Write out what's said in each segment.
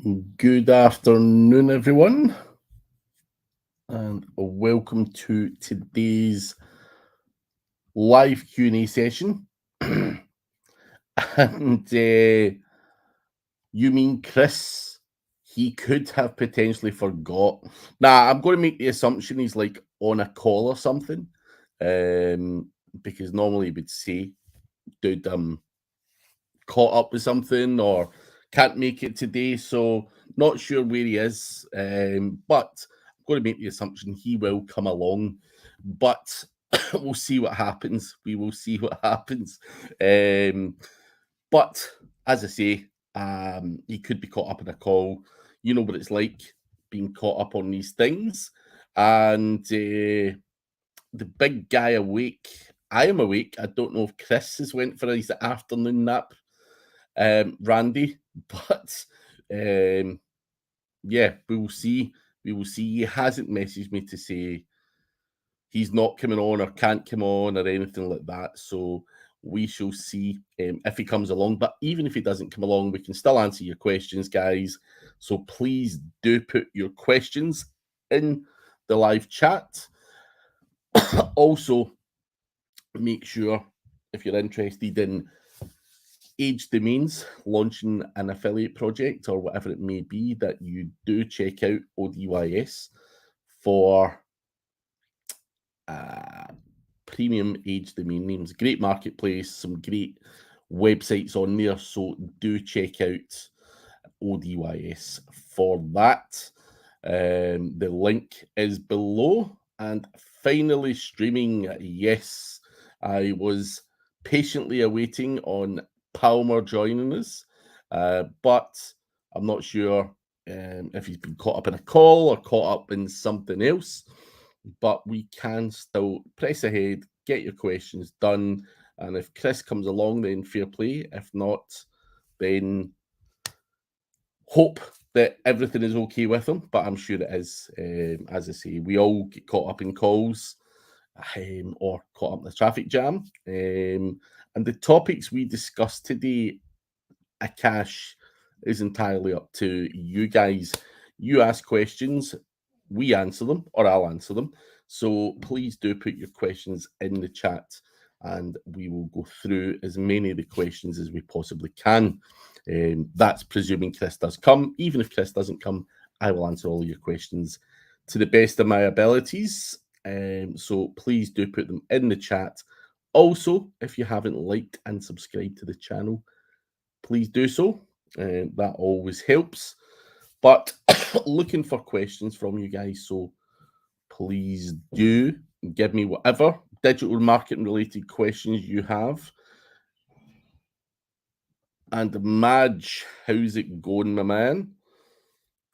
Good afternoon, everyone, and welcome to today's live Q&A session. And you mean Chris? He could have potentially forgot. Nah, I'm going to make the assumption he's like on a call or something, because normally he would say, "Dude, I'm caught up with something," or "Can't make it today." So not sure where he is, but I'm going to make the assumption he will come along. But we'll see what happens. We will see what happens. But as I say, he could be caught up in a call. You know what it's like being caught up on these things. And the big guy awake. I am awake. I don't know if Chris has went for his afternoon nap, Randy, but yeah, we will see. We will see. He hasn't messaged me to say he's not coming on or can't come on or anything like that. So we shall see if he comes along. But even if he doesn't come along, we can still answer your questions, guys. So please do put your questions in the live chat. Also, make sure if you're interested in age domains, launching an affiliate project or whatever it may be, that you do check out ODYS for premium age domain names. Great marketplace, some great websites on there. So do check out ODYS for that. The link is below. And finally streaming. Yes, I was patiently awaiting on Palmer joining us, but I'm not sure if he's been caught up in a call or caught up in something else. But we can still press ahead, get your questions done, and if Chris comes along, then fair play. If not, then hope that everything is okay with him, but I'm sure it is. As I say, we all get caught up in calls or caught up in the traffic jam. And the topics we discussed today, Akash, is entirely up to you guys. You ask questions, we answer them, or I'll answer them. So please do put your questions in the chat, and we will go through as many of the questions as we possibly can. That's presuming Chris does come. Even if Chris doesn't come, I will answer all of your questions to the best of my abilities. So please do put them in the chat. Also, if you haven't liked and subscribed to the channel, please do so. That always helps. But looking for questions from you guys, so please do give me whatever digital marketing related questions you have. And Madge, how's it going, my man?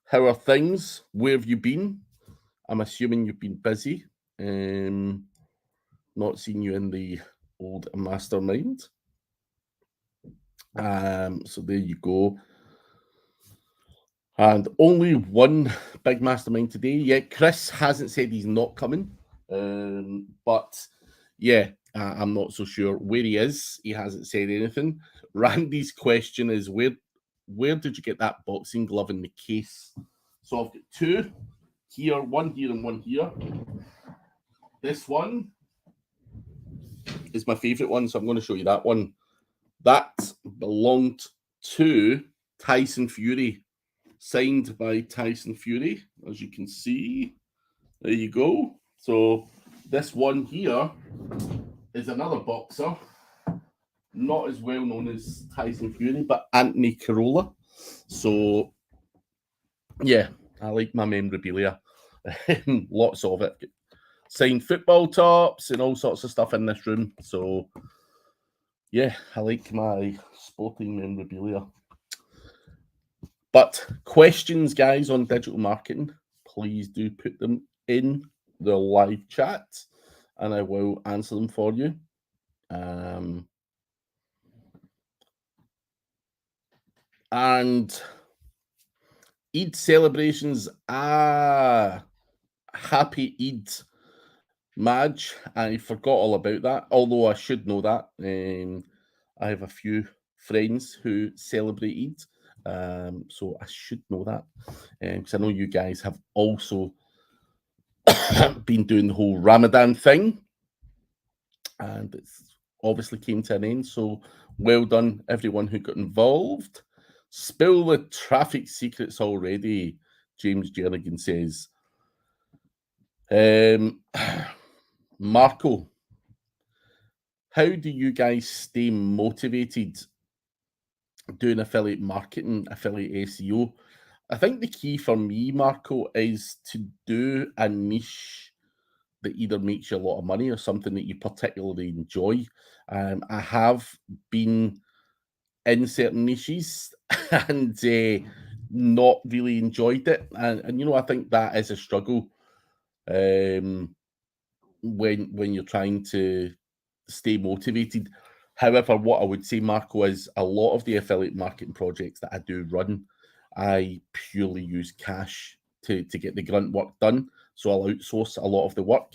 How are things? Where have you been? I'm assuming you've been busy. Not seen you in the old Mastermind. So there you go. And only one big Mastermind today. Yeah, Chris hasn't said he's not coming. But yeah, I'm not so sure where he is. He hasn't said anything. Randy's question is where did you get that boxing glove in the case? So I've got two here, one here and one here. This one is my favorite one, so I'm going to show you that one. That belonged to Tyson Fury, signed by Tyson Fury, as you can see. There you go. So this one here is another boxer, not as well known as Tyson Fury, but Anthony Carolla. So yeah, I like my memorabilia. Lots of it. Signed football tops and all sorts of stuff in this room. So yeah, I like my sporting memorabilia. But questions, guys, on digital marketing, please do put them in the live chat and I will answer them for you. And Eid celebrations. Happy Eid, Madge. I forgot all about that, although I should know that. I have a few friends who celebrate Eid. So I should know that, because I know you guys have also been doing the whole Ramadan thing, and it's obviously came to an end. So well done, everyone who got involved. Spill the traffic secrets already, James Jernigan says. Marco, how do you guys stay motivated doing affiliate marketing, affiliate SEO? I think the key for me, Marco, is to do a niche that either makes you a lot of money or something that you particularly enjoy. I have been in certain niches and not really enjoyed it. And I think that is a struggle when you're trying to stay motivated. However, what I would say, Marco, is a lot of the affiliate marketing projects that I do run, I purely use cash to get the grunt work done. So I'll outsource a lot of the work.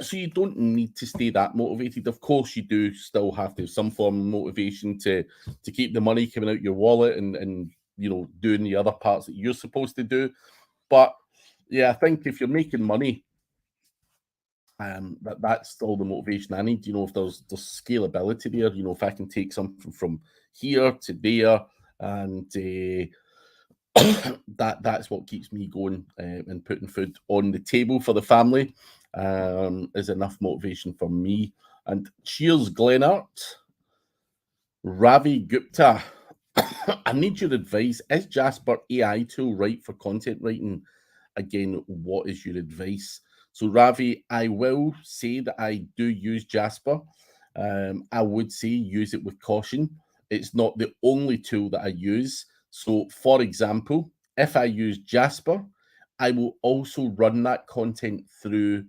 So you don't need to stay that motivated. Of course, you do still have to have some form of motivation to keep the money coming out your wallet and doing the other parts that you're supposed to do. But yeah, I think if you're making money, that's all the motivation I need. If there's scalability there, if I can take something from here to there, and that's what keeps me going and putting food on the table for the family, is enough motivation for me. And cheers, Glenart. Ravi Gupta, I need your advice. Is Jasper AI tool right for content writing? Again, what is your advice? So, Ravi, I will say that I do use Jasper. I would say use it with caution. It's not the only tool that I use. So, for example, if I use Jasper, I will also run that content through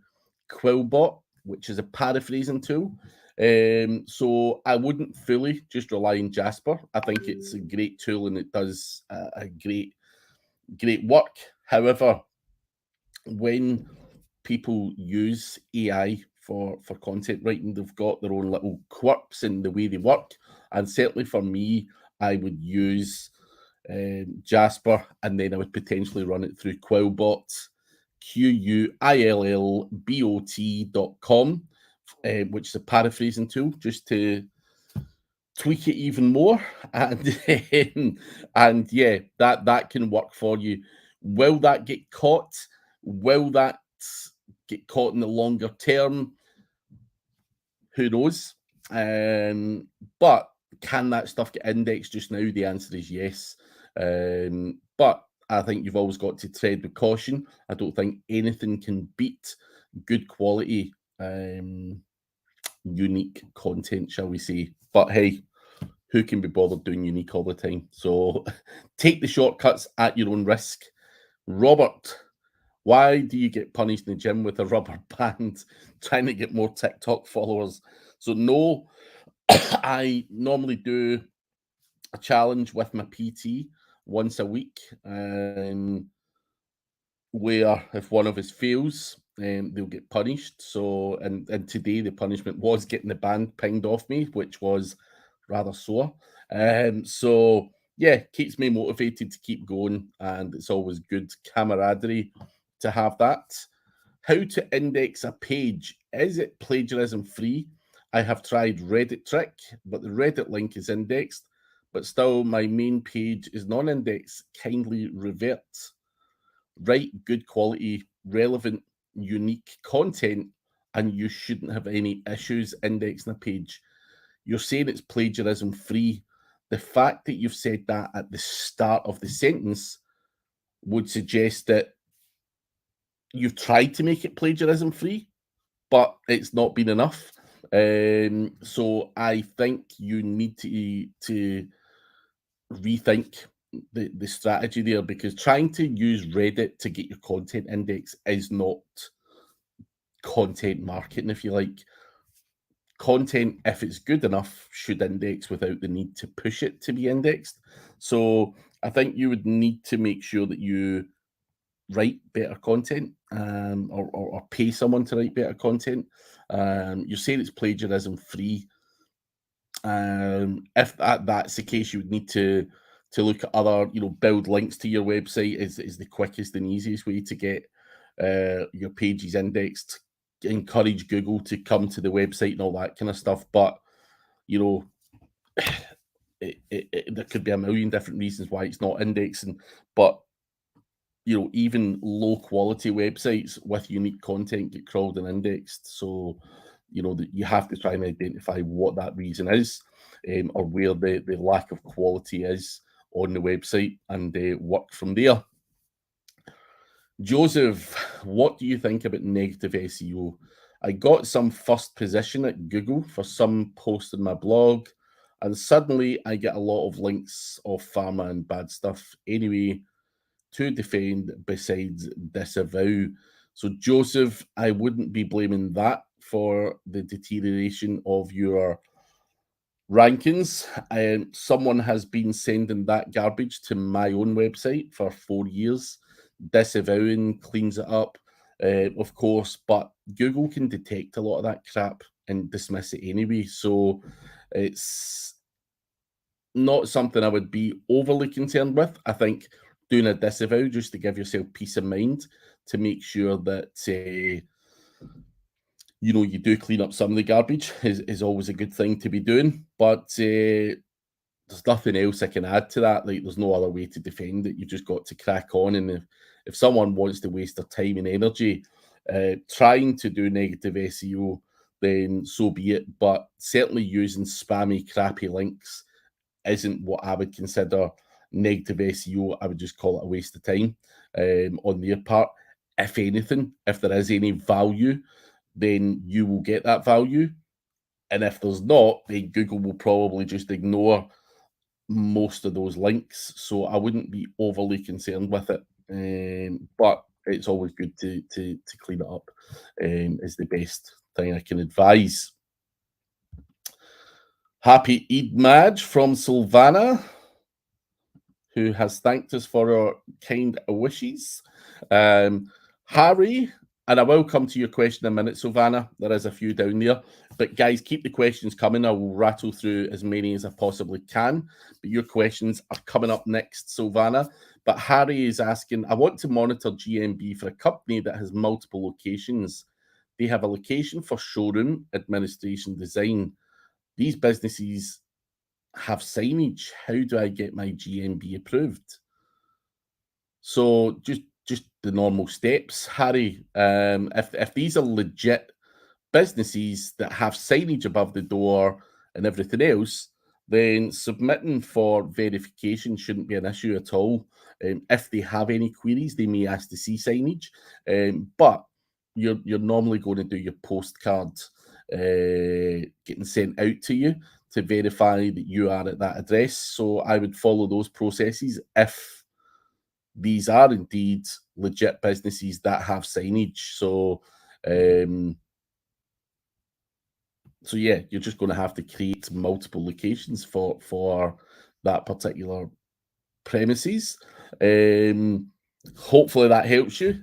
Quillbot, which is a paraphrasing tool. So I wouldn't fully just rely on Jasper. I think it's a great tool and it does a great work. However, when people use AI for content writing, they've got their own little quirks in the way they work. And certainly for me, I would use Jasper, and then I would potentially run it through Quillbot, quillbot.com, which is a paraphrasing tool, just to tweak it even more. And yeah, that can work for you. Will that get caught? Will that get caught in the longer term? Who knows? But can that stuff get indexed just now? The answer is yes. But I think you've always got to tread with caution. I don't think anything can beat good quality, unique content, shall we say. But hey, who can be bothered doing unique all the time? So take the shortcuts at your own risk. Robert, why do you get punished in the gym with a rubber band trying to get more TikTok followers? So no, I normally do a challenge with my PT once a week, where if one of us fails, they'll get punished. So, and today the punishment was getting the band pinged off me, which was rather sore. So yeah, keeps me motivated to keep going, and it's always good camaraderie to have that. How to index a page? Is it plagiarism free? I have tried Reddit trick, but the Reddit link is indexed, but still my main page is non-indexed. Kindly revert. Write good quality, relevant, unique content, and you shouldn't have any issues indexing a page. You're saying it's plagiarism free. The fact that you've said that at the start of the sentence would suggest that you've tried to make it plagiarism free, but it's not been enough. So I think you need to rethink the strategy there, because trying to use Reddit to get your content index is not content marketing, if you like. Content, if it's good enough, should index without the need to push it to be indexed. So I think you would need to make sure that you write better content, or pay someone to write better content. You're saying it's plagiarism free. If that's the case, you would need to to look at other, build links to your website is the quickest and easiest way to get your pages indexed. Encourage Google to come to the website and all that kind of stuff. But, there could be a million different reasons why it's not indexing. But, even low quality websites with unique content get crawled and indexed. So, that you have to try and identify what that reason is, or where the lack of quality is on the website, and work from there. Joseph, what do you think about negative SEO? I got some first position at Google for some post in my blog, and suddenly I get a lot of links of pharma and bad stuff. Anyway, to defend besides disavow. So, Joseph, I wouldn't be blaming that for the deterioration of your rankings. Someone has been sending that garbage to my own website for 4 years. Disavowing cleans it up, of course, but Google can detect a lot of that crap and dismiss it anyway. So it's not something I would be overly concerned with. I think doing a disavow just to give yourself peace of mind, to make sure that you do clean up some of the garbage is always a good thing to be doing. But there's nothing else I can add to that. Like, there's no other way to defend it. You just got to crack on. And if someone wants to waste their time and energy trying to do negative SEO, then so be it. But certainly using spammy, crappy links isn't what I would consider negative SEO. I would just call it a waste of time on their part. If anything, if there is any value, then you will get that value. And if there's not, then Google will probably just ignore most of those links. So I wouldn't be overly concerned with it. But it's always good to clean it up, is the best thing I can advise. Happy Eid Maj from Silvana, who has thanked us for our kind wishes. Harry, and I will come to your question in a minute, Silvana. There is a few down there. But guys, keep the questions coming. I will rattle through as many as I possibly can. But your questions are coming up next, Silvana. But Harry is asking, I want to monitor GMB for a company that has multiple locations. They have a location for showroom, administration, design. These businesses have signage. How do I get my GMB approved? So just the normal steps, Harry. If these are legit businesses that have signage above the door and everything else, then submitting for verification shouldn't be an issue at all. If they have any queries, they may ask to see signage, but you're normally going to do your postcard getting sent out to you to verify that you are at that address. So I would follow those processes if these are indeed legit businesses that have signage. So so yeah, you're just going to have to create multiple locations for that particular premises. Hopefully that helps you,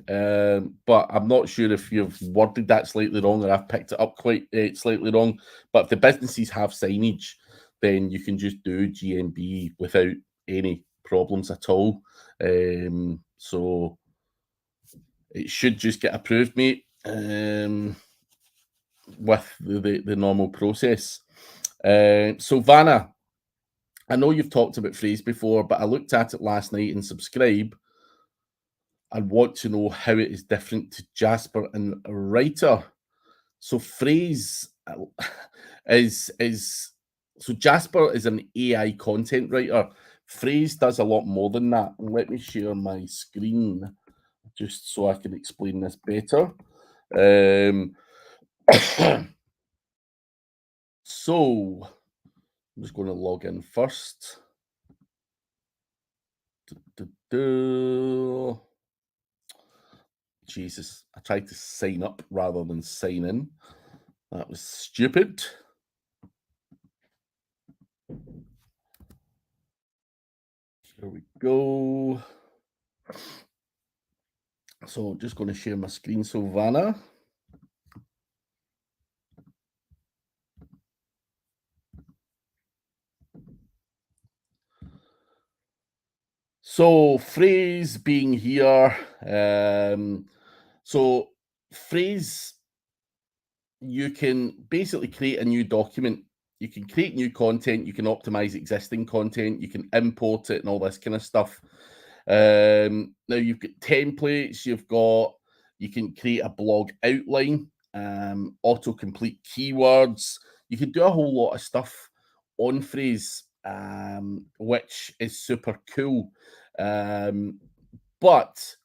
but I'm not sure if you've worded that slightly wrong or I've picked it up quite slightly wrong. But if the businesses have signage, then you can just do GMB without any problems at all. So it should just get approved, mate, with the normal process. Silvana, I know you've talked about Phrase before, but I looked at it last night in Subscribe and want to know how it is different to Jasper and Writer. So Phrase is so Jasper is an AI content writer. Phrase does a lot more than that. Let me share my screen just so I can explain this better. So I'm just going to log in first. Jesus, I tried to sign up rather than sign in. That was stupid. Here we go. So just going to share my screen, Silvana. So phrase being here. So phrase, you can basically create a new document. You can create new content. You can optimize existing content. You can import it and all this kind of stuff. Now you've got templates. You can create a blog outline, autocomplete keywords. You can do a whole lot of stuff on phrase, which is super cool. But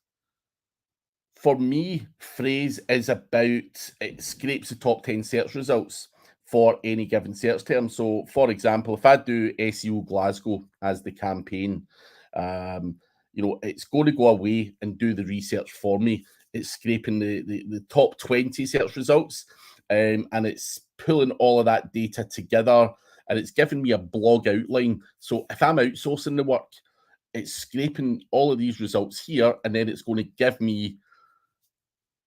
for me, phrase is about, it scrapes the top 10 search results for any given search term. So, for example, if I do SEO Glasgow as the campaign, um, it's going to go away and do the research for me. It's scraping the top 20 search results, and it's pulling all of that data together, and it's giving me a blog outline. So, if I'm outsourcing the work, it's scraping all of these results here, and then it's going to give me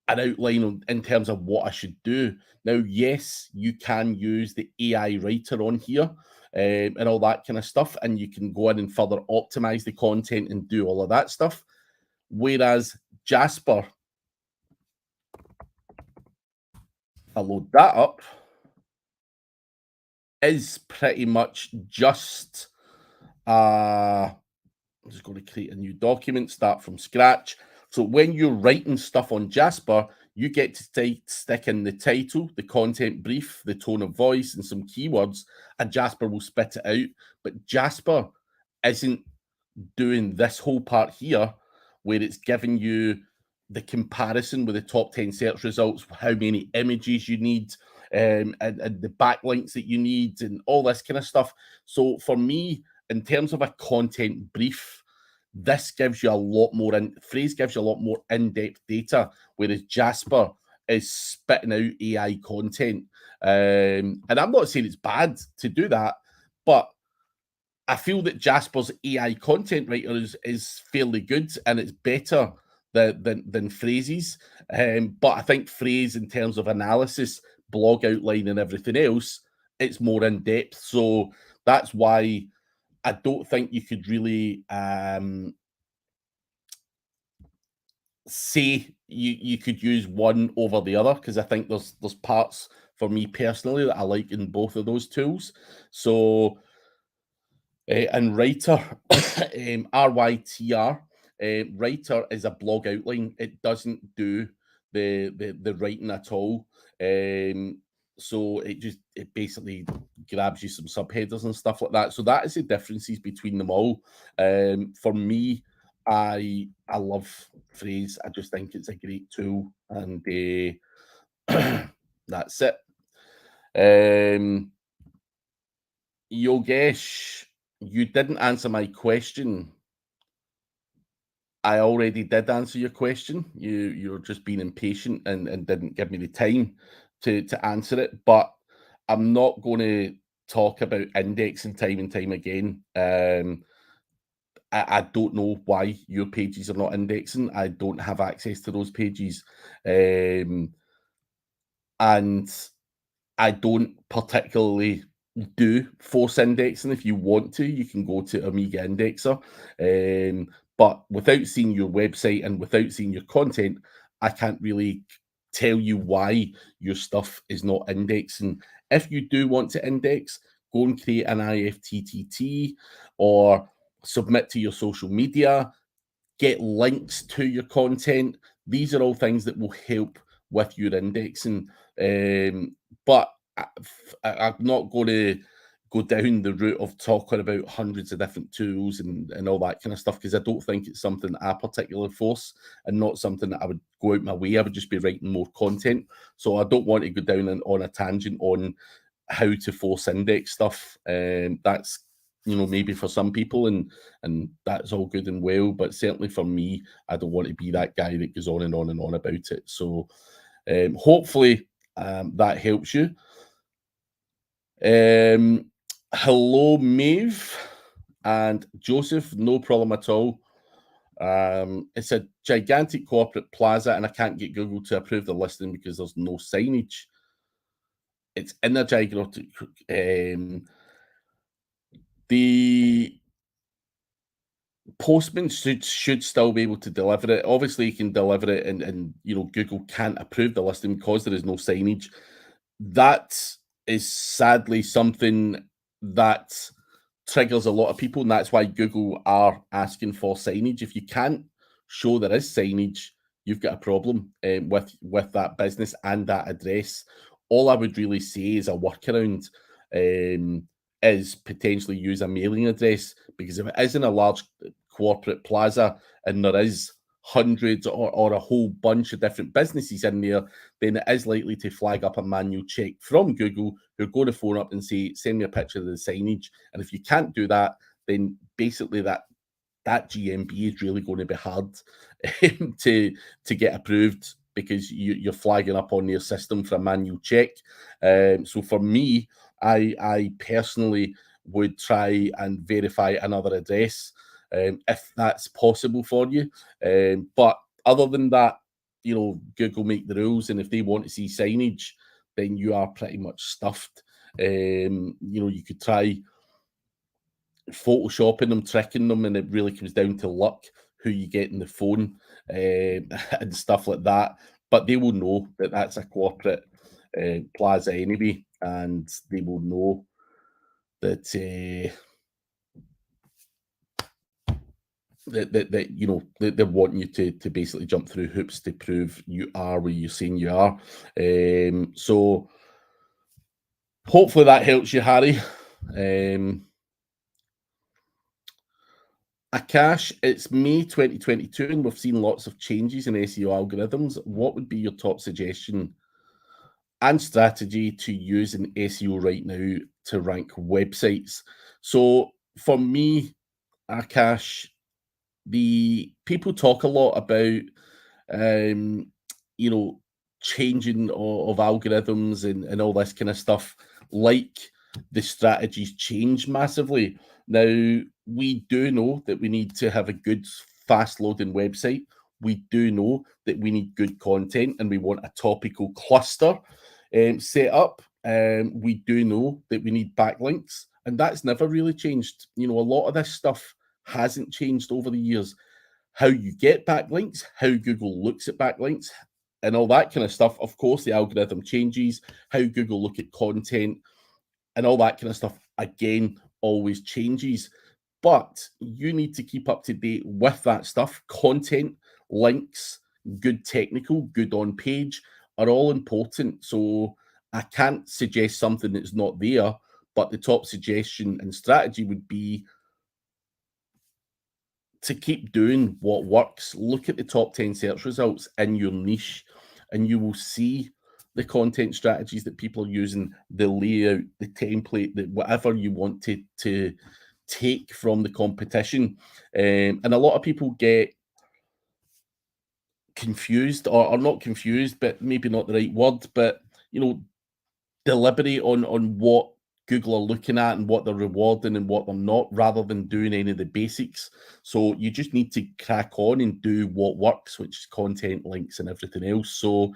an outline in terms of what I should do. Now, yes, you can use the AI writer on here, and all that kind of stuff, and you can go in and further optimize the content and do all of that stuff. Whereas Jasper, I load that up, is pretty much just I'm just going to create a new document, start from scratch. So when you're writing stuff on Jasper, you get to stick in the title, the content brief, the tone of voice, and some keywords, and Jasper will spit it out. But Jasper isn't doing this whole part here, where it's giving you the comparison with the top 10 search results, how many images you need, and the backlinks that you need, and all this kind of stuff. So for me, in terms of a content brief, this gives you a lot more phrase gives you a lot more in-depth data, whereas Jasper is spitting out AI content. And I'm not saying it's bad to do that, but I feel that Jasper's AI content writer is fairly good, and it's better than Phrase's. But I think Phrase, in terms of analysis, blog outline, and everything else, it's more in depth. So that's why I don't think you could really say you could use one over the other, because I think there's parts for me personally that I like in both of those tools. So and Writer, RYTR, Writer is a blog outline. It doesn't do the writing at all. So it basically grabs you some subheaders and stuff like that. So that is the differences between them all. For me, I love Phrase. I just think it's a great tool, and that's it. Yogesh, you didn't answer my question. I already did answer your question. You're just being impatient and didn't give me the time to answer it. But I'm not going to talk about indexing time and time again. I don't know why your pages are not indexing. I don't have access to those pages. And I don't particularly do force indexing. If you want to, you can go to Amiga Indexer. But without seeing your website and without seeing your content, I can't really tell you why your stuff is not indexing. If you do want to index, go and create an IFTTT or submit to your social media, get links to your content. These are all things that will help with your indexing. But I'm not going to go down the route of talking about hundreds of different tools and all that kind of stuff, because I don't think it's something that I particularly force, and not something that I would go out my way. I would just be writing more content. So I don't want to go down on a tangent on how to force index stuff. That's maybe for some people, and that's all good and well, but certainly for me, I don't want to be that guy that goes on and on and on about it. So hopefully that helps you. Hello, Maeve and Joseph. No problem at all. It's a gigantic corporate plaza, and I can't get Google to approve the listing because there's no signage. It's in a gigantic. The Postman should still be able to deliver it. Obviously, you can deliver it, and Google can't approve the listing because there is no signage. That is sadly something that triggers a lot of people, and that's why Google are asking for signage. If you can't show there is signage, you've got a problem with that business and that address. All I would really say is a workaround is potentially use a mailing address, because if it is in a large corporate plaza and there is hundreds or a whole bunch of different businesses in there, then it is likely to flag up a manual check from Google, who are going to phone up and say, send me a picture of the signage. And if you can't do that, then basically that GMB is really going to be hard to get approved, because you're flagging up on their system for a manual check. So for me, I personally would try and verify another address if that's possible for you. But other than that, Google make the rules, and if they want to see signage, then you are pretty much stuffed. You could try photoshopping them, tricking them, and it really comes down to luck who you get in the phone and stuff like that. But they will know that that's a corporate plaza anyway, and they will know that that they're wanting you to basically jump through hoops to prove you are where you're saying you are. So hopefully that helps you, Harry. Akash, it's May 2022, and we've seen lots of changes in SEO algorithms. What would be your top suggestion and strategy to use in SEO right now to rank websites? So for me, Akash, the people talk a lot about changing of algorithms and all this kind of stuff, like the strategies change massively. Now, we do know that we need to have a good, fast loading website. We do know that we need good content, and we want a topical cluster set up. We do know that we need backlinks, and that's never really changed. A lot of this stuff hasn't changed over the years. How you get backlinks, how Google looks at backlinks, and all that kind of stuff. Of course, the algorithm changes, how Google look at content, and all that kind of stuff, again, always changes. But you need to keep up to date with that stuff. Content, links, good technical, good on page are all important. So I can't suggest something that's not there, but the top suggestion and strategy would be to keep doing what works. Look at the top 10 search results in your niche, and you will see the content strategies that people are using, the layout, the template, whatever you want to take from the competition. And a lot of people get confused, or not confused, but maybe not the right word, but deliberate on what Google are looking at and what they're rewarding and what they're not, rather than doing any of the basics. So you just need to crack on and do what works, which is content, links, and everything else. So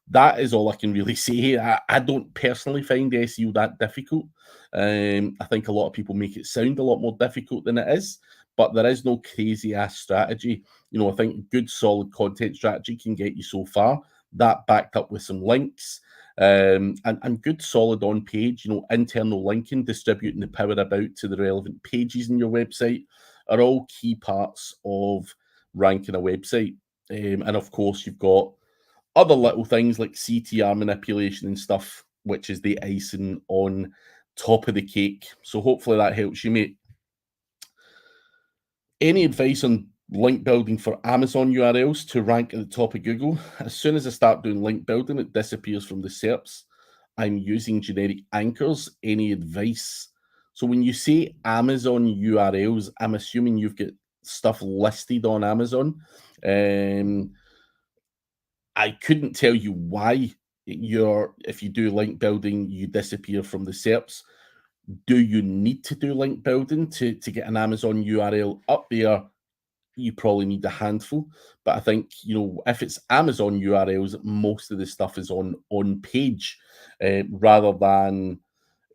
that is all I can really say. I don't personally find SEO that difficult. I think a lot of people make it sound a lot more difficult than it is, but there is no crazy ass strategy. I think good solid content strategy can get you so far. That backed up with some links. And good solid on page, internal linking, distributing the power about to the relevant pages in your website are all key parts of ranking a website. And of course, you've got other little things like CTR manipulation and stuff, which is the icing on top of the cake. So hopefully that helps you, mate. Any advice on link building for Amazon URLs to rank at the top of Google? As soon as I start doing link building, it disappears from the SERPs. I'm using generic anchors. Any advice? So when you say Amazon URLs, I'm assuming you've got stuff listed on Amazon. I couldn't tell you why if you do link building, you disappear from the SERPs. Do you need to do link building to get an Amazon URL up there? You probably need a handful, but I think if it's Amazon URLs, most of the stuff is on page rather than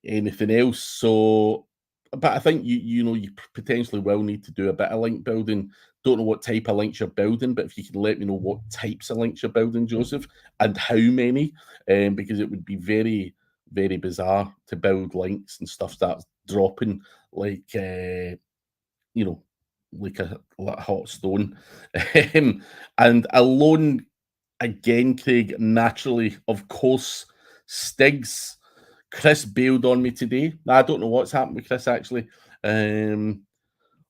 anything else. So but I think you potentially will need to do a bit of link building. Don't know what type of links you're building, but if you can let me know what types of links you're building, Joseph, and how many, because it would be very, very bizarre to build links and stuff starts dropping like like a hot stone. And alone again, Craig, naturally, of course, Stiggs. Chris bailed on me today. I don't know what's happened with Chris, actually.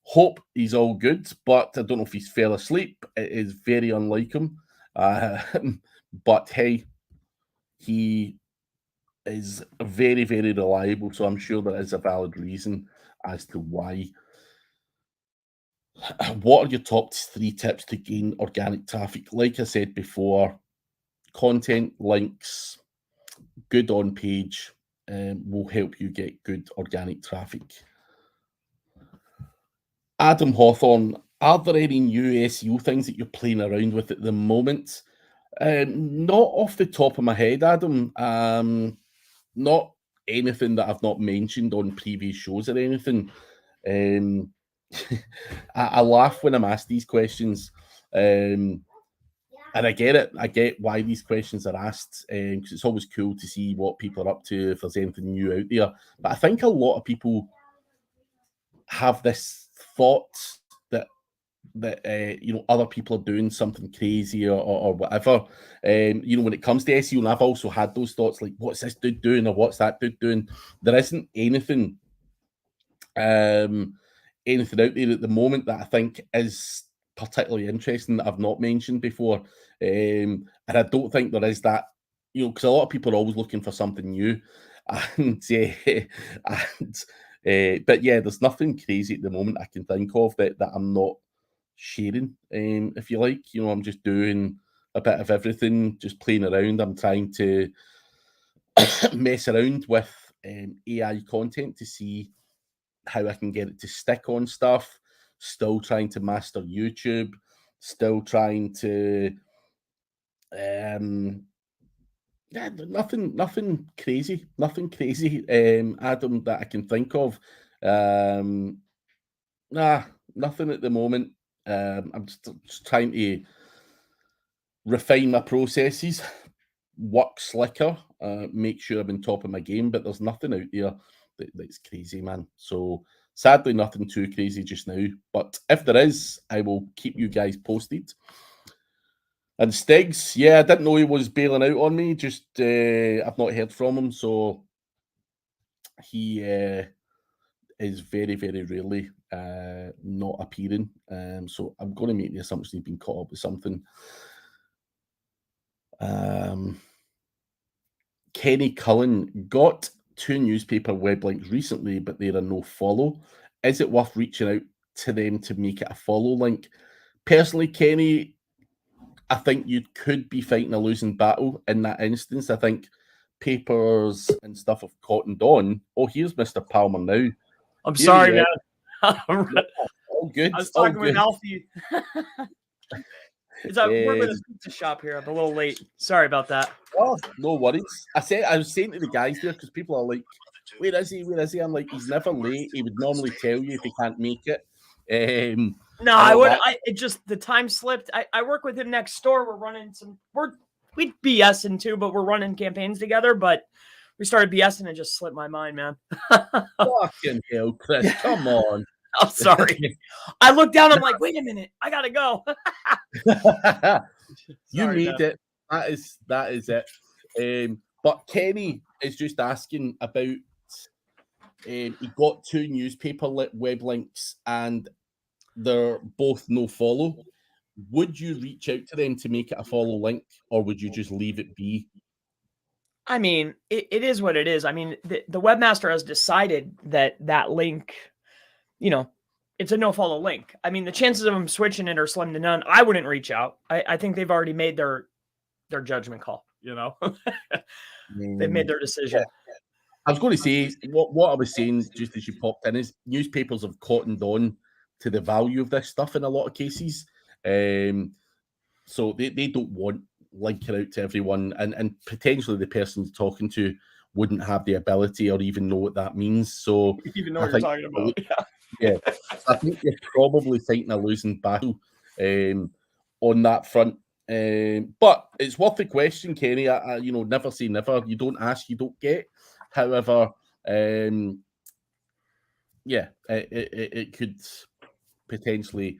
Hope he's all good, but I don't know if he's fell asleep. It is very unlike him. But hey, he is very, very reliable, so I'm sure there is a valid reason as to why. What are your top 3 tips to gain organic traffic? Like I said before, content, links, good on page will help you get good organic traffic. Adam Hawthorne, are there any new SEO things that you're playing around with at the moment? Not off the top of my head, Adam. Not anything that I've not mentioned on previous shows or anything. I laugh when I'm asked these questions. And I get it. I get why these questions are asked, because it's always cool to see what people are up to, if there's anything new out there. But I think a lot of people have this thought that other people are doing something crazy or whatever. When it comes to SEO, and I've also had those thoughts like, what's this dude doing or what's that dude doing? There isn't anything out there at the moment that I think is particularly interesting that I've not mentioned before. And I don't think there is that, because a lot of people are always looking for something new. But yeah, there's nothing crazy at the moment I can think of that I'm not sharing, if you like. I'm just doing a bit of everything, just playing around. I'm trying to mess around with AI content to see how I can get it to stick on stuff. Still trying to master YouTube. Still trying to nothing crazy, Adam, that I can think of. Nothing at the moment. I'm just trying to refine my processes, work slicker, make sure I'm on top of my game, but there's nothing out there that's crazy, man. So sadly, nothing too crazy just now. But if there is, I will keep you guys posted. And Stiggs, yeah, I didn't know he was bailing out on me. Just I've not heard from him, so he is very, very rarely not appearing. So I'm going to make the assumption he's been caught up with something. Kenny Cullen got 2 newspaper web links recently, but they are no follow. Is it worth reaching out to them to make it a follow link? Personally, Kenny, I think you could be fighting a losing battle in that instance. I think papers and stuff have cottoned on. Oh, here's Mr. Palmer now. I'm sorry, man. All good. I was talking with Alfie. We're with a pizza shop here. I'm a little late. Sorry about that. Oh, no worries. I was saying to the guys there, because people are like, where is he? Where is he? I'm like, he's never late. He would normally tell you if he can't make it. No, I would. It just, the time slipped. I work with him next door. We're running we BSing too, but we're running campaigns together. But we started BSing and it just slipped my mind, man. Fucking hell, Chris! Come on. I'm sorry. I looked down. I'm like, wait a minute. I gotta go. You made it. That is it. But Kenny is just asking about. He got 2 newspaper web links and they're both no follow. Would you reach out to them to make it a follow link, or would you just leave it be? I mean, it is what it is. I mean, the webmaster has decided that link, it's a no follow link. I mean, the chances of them switching it are slim to none. I wouldn't reach out. I think they've already made their judgment call. They've made their decision. Yeah. I was going to say what I was saying just as you popped in is newspapers have cottoned on to the value of this stuff in a lot of cases. So they don't want linking out to everyone, and potentially the person talking to wouldn't have the ability or even know what that means. So Even know what you're talking about. Yeah, I think you're probably fighting a losing battle on that front. But it's worth the question, Kenny. You know, never say never. You don't ask, you don't get. However, yeah, it could potentially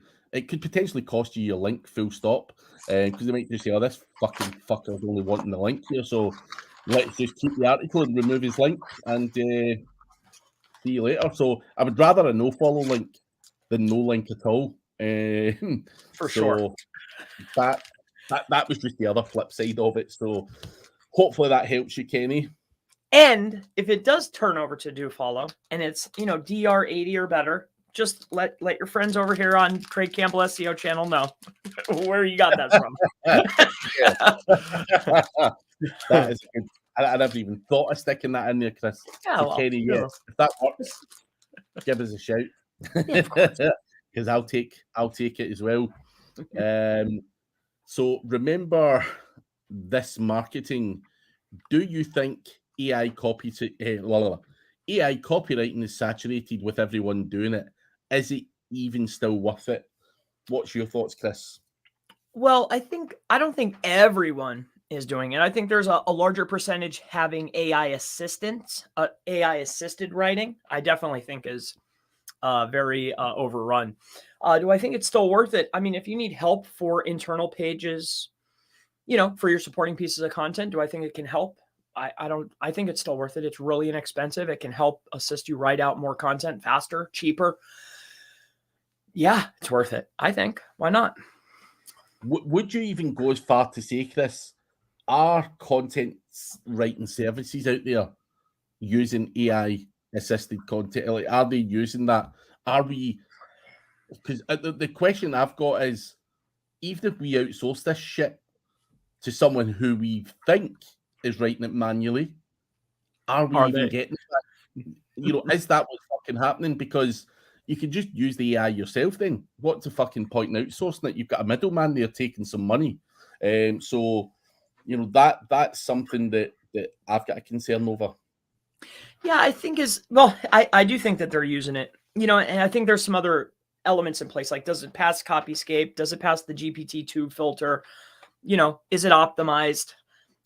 cost you your link, full stop. Because they might just say, "Oh, this fucking fucker's only wanting the link here, so let's just keep the article and remove his link and see you later." So I would rather a no follow link than no link at all. For sure. So that was just the other flip side of it. So hopefully that helps you, Kenny. And if it does turn over to do follow and it's, you know, DR 80 or better, just let your friends over here on Craig Campbell SEO channel know where you got that from. That is good. I never even thought of sticking that in there, Chris. Yeah, So well, Kenny, you know. if that works, give us a shout. Because I'll take it as well. So remember this marketing. Do you think AI copywriting is saturated with everyone doing it? Is it even still worth it? What's your thoughts, Chris? Well, I don't think everyone is doing it. I think there's a larger percentage having AI assistance, AI assisted writing. I definitely think is very overrun. Do I think it's still worth it? I mean, if you need help for internal pages, you know, for your supporting pieces of content, do I think it can help? I don't. I think it's still worth it. It's really inexpensive. It can help assist you write out more content faster, cheaper. Yeah, it's worth it. I think. Why not? Would you even go as far to say, Chris, are content writing services out there using AI assisted content? Like, are they using that? Are we? Because the question I've got is, even if we outsource this shit to someone who we think is writing it manually, are we even getting that? You know, is that what's fucking happening? Because you can just use the AI yourself then. What's the fucking point in outsourcing it? You've got a middleman there taking some money. So, you know, that's something that I've got a concern over. Yeah, I think I do think that they're using it, you know, and I think there's some other elements in place. Like, does it pass Copyscape? Does it pass the GPT-2 filter? You know, is it optimized?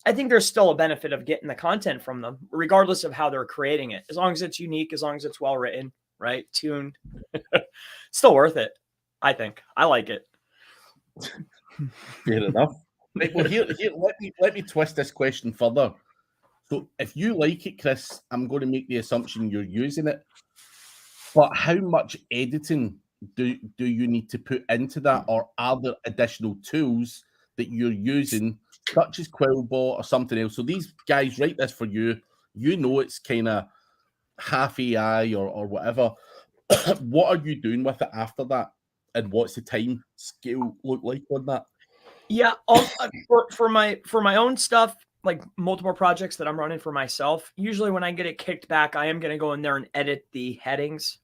I think there's still a benefit of getting the content from them, regardless of how they're creating it. As long as it's unique, as long as it's well written, right? Tuned, still worth it. I think. I like it. Fair enough. Right, well, here, let me twist this question further. So, if you like it, Chris, I'm going to make the assumption you're using it. But how much editing do you need to put into that, or are there additional tools that you're using, such as Quillbot or something else? So these guys write this for you. You know it's kind of half AI or whatever. What are you doing with it after that? And what's the time scale look like on that? Yeah, for my own stuff, like multiple projects that I'm running for myself, usually when I get it kicked back, I am going to go in there and edit the headings.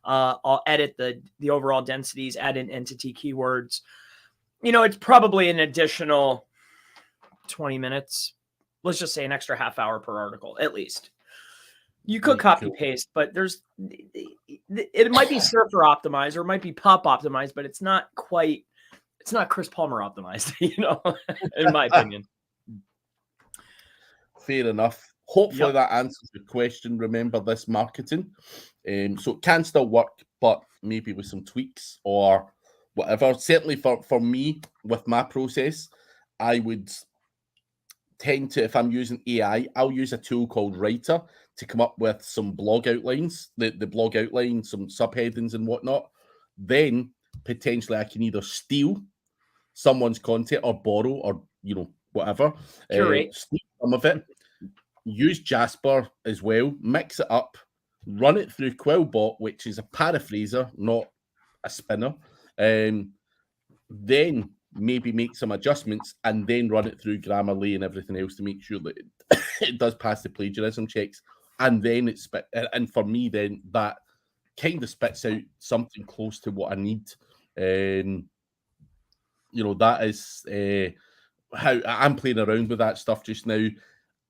I'll edit the overall densities, add in entity keywords. You know, it's probably an additional 20 minutes. Let's just say an extra half hour per article, at least. You could copy paste, but it might be surfer optimized or it might be pop optimized, but it's not Chris Palmer optimized, you know, in my opinion. Fair enough. Hopefully that answers the question. Remember this marketing. So it can still work, but maybe with some tweaks or whatever. Certainly for me, with my process, I would tend to, if I'm using AI, I'll use a tool called Writer to come up with some blog outlines, the blog outline, some subheadings and whatnot. Then potentially I can either steal someone's content or borrow or, you know, whatever. Curate. Steal some of it. Use Jasper as well, mix it up, run it through Quillbot, which is a paraphraser, not a spinner. Then maybe make some adjustments and then run it through Grammarly and everything else to make sure that it does pass the plagiarism checks. And then and for me, then that kind of spits out something close to what I need. You know, that is how I'm playing around with that stuff just now.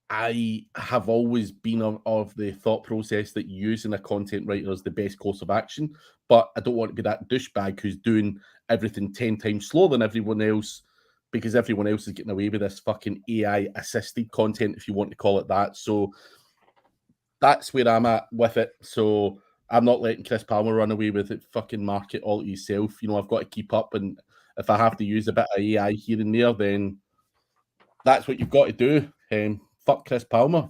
I have always been of the thought process that using a content writer is the best course of action, but I don't want to be that douchebag who's doing everything 10 times slower than everyone else, because everyone else is getting away with this fucking AI assisted content, if you want to call it that. So that's where I'm at with it. So I'm not letting Chris Palmer run away with it. Fucking market all to yourself. You know, I've got to keep up, and if I have to use a bit of AI here and there, then that's what you've got to do. Fuck Chris Palmer.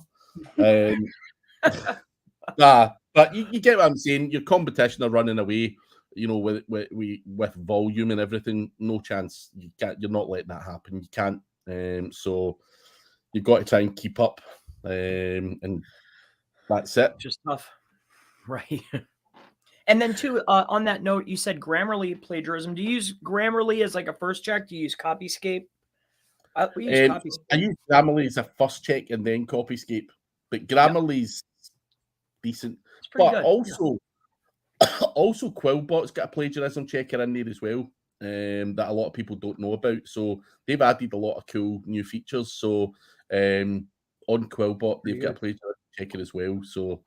Nah, but you get what I'm saying. Your competition are running away, you know, with volume and everything. No chance. You're not letting that happen. You can't. So you've got to try and keep up. And that's it. Just tough. Right. And then too, on that note, you said Grammarly plagiarism. Do you use Grammarly as like a first check? Do you use Copyscape? We use Copyscape. I use Grammarly as a first check and then Copyscape, but Grammarly's decent. It's pretty But good. also, also Quillbot's got a plagiarism checker in there as well, that a lot of people don't know about. So they've added a lot of cool new features. So on Quillbot, they've got a plagiarism checker as well. So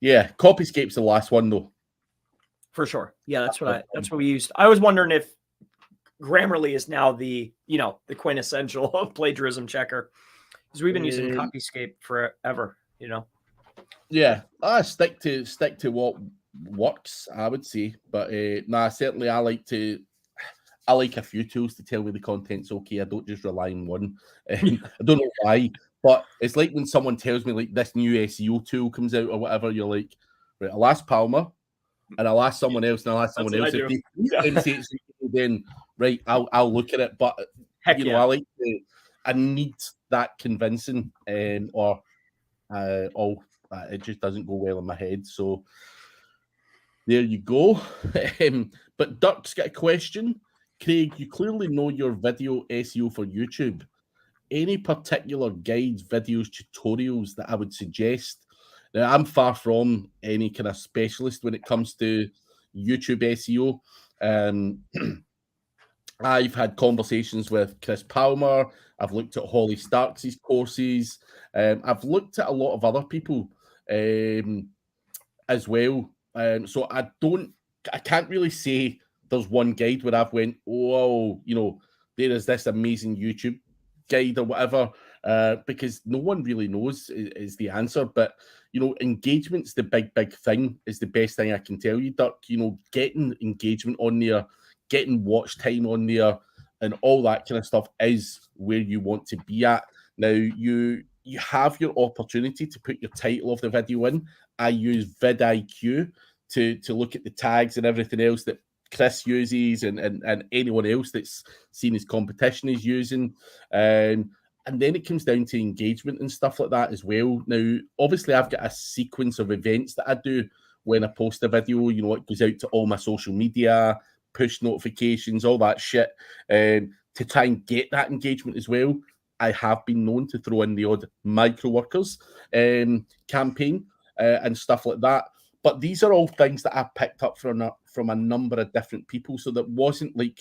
yeah, Copyscape's the last one though. For sure. Yeah, that's what we used. I was wondering if Grammarly is now the quintessential plagiarism checker, because we've been using Copyscape forever, you know. Yeah, I stick to what works, I would say. But certainly I like a few tools to tell me the content's okay. I don't just rely on one. I don't know why, but it's like when someone tells me like this new SEO tool comes out or whatever, you're like, right, I'll ask Palmer and I'll ask someone else and I'll ask someone else. If they say it's then right, I'll look at it. But I need that convincing, or it just doesn't go well in my head. So there you go. But Dirk's got a question. Craig, you clearly know your video SEO for YouTube. Any particular guides, videos, tutorials that I would suggest? Now, I'm far from any kind of specialist when it comes to YouTube SEO. I've had conversations with Chris Palmer. I've looked at Holly Starks' courses. I've looked at a lot of other people as well. So I can't really say there's one guide where I've went, oh, you know, there is this amazing YouTube guide or whatever, because no one really knows is the answer. But, you know, engagement's the big thing, is the best thing I can tell you, Dirk. You know, getting engagement on there, getting watch time on there, and all that kind of stuff is where you want to be at. Now, you have your opportunity to put your title of the video in. I use vidIQ to look at the tags and everything else that Chris uses and anyone else that's seen his competition is using. And then it comes down to engagement and stuff like that as well. Now, obviously, I've got a sequence of events that I do when I post a video. You know, it goes out to all my social media, push notifications, all that shit, to try and get that engagement as well. I have been known to throw in the odd micro workers campaign and stuff like that. But these are all things that I picked up from a number of different people. So that wasn't like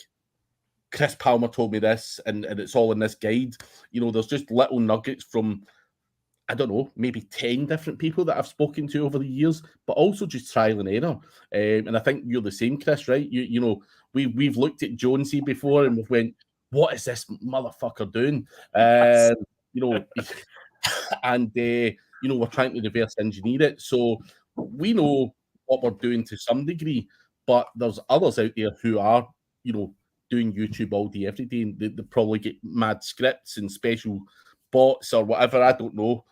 Chris Palmer told me this and it's all in this guide. You know, there's just little nuggets from, I don't know, maybe 10 different people that I've spoken to over the years, but also just trial and error. And I think you're the same, Chris, right? You know, we've looked at Jonesy before and we've went, what is this motherfucker doing? You know, and you know, we're trying to reverse engineer it. So we know what we're doing to some degree, but there's others out there who are, you know, doing YouTube all day, every day, and they probably get mad scripts and special bots or whatever. I don't know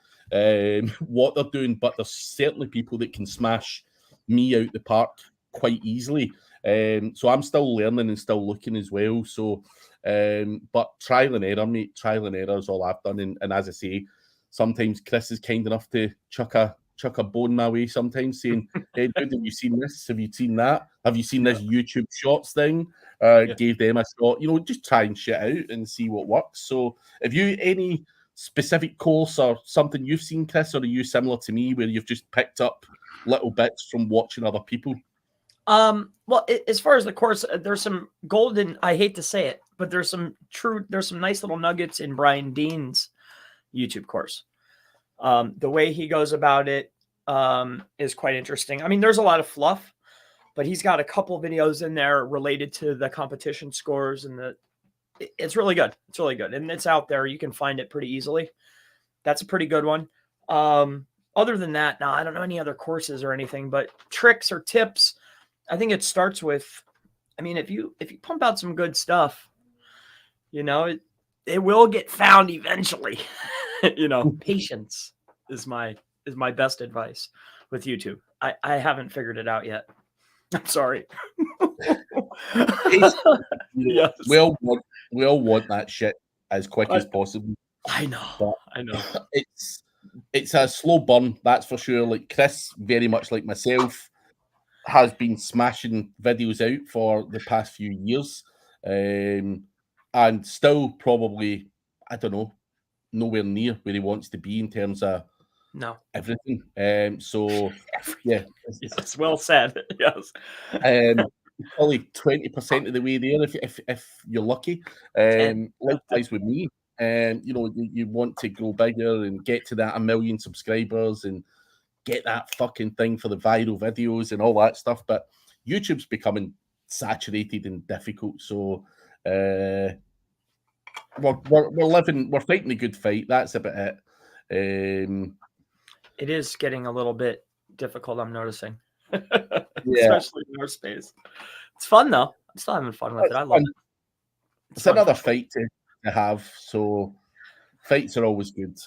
what they're doing, but there's certainly people that can smash me out the park quite easily. So I'm still learning and still looking as well. So, but trial and error, mate. Trial and error is all I've done. And as I say, sometimes Chris is kind enough to chuck a bone my way sometimes, saying, hey, dude, have you seen this? Have you seen that? Have you seen this YouTube Shorts thing? Gave them a shot. You know, just try and shit out and see what works. So have you any specific course or something you've seen, Chris, or are you similar to me where you've just picked up little bits from watching other people? Well, as far as the course, there's some golden, I hate to say it, but there's some nice little nuggets in Brian Dean's YouTube course. The way he goes about it is quite interesting. I mean, there's a lot of fluff, but he's got a couple videos in there related to the competition scores, and it's really good. It's really good. And it's out there. You can find it pretty easily. That's a pretty good one. Other than that, now I don't know any other courses or anything, but tricks or tips, I think it starts with, I mean, if you pump out some good stuff, you know, it will get found eventually. You know, patience is my best advice with YouTube. I haven't figured it out yet. I'm sorry. Yes. We all want that shit as quick as possible. I know. But I know. It's a slow burn, that's for sure. Like Chris, very much like myself, has been smashing videos out for the past few years, and still probably, I don't know, nowhere near where he wants to be in terms of everything. So yeah, yes, well said. Yes. Probably 20% of the way there if you're lucky. Likewise with me. You know, you want to grow bigger and get to that 1 million subscribers and get that fucking thing for the viral videos and all that stuff. But YouTube's becoming saturated and difficult. So we're fighting a good fight. That's about it. It is getting a little bit difficult, I'm noticing. Yeah. Especially in our space. It's fun though. I'm still having fun with it. I love it. It's another fight to have. So fights are always good.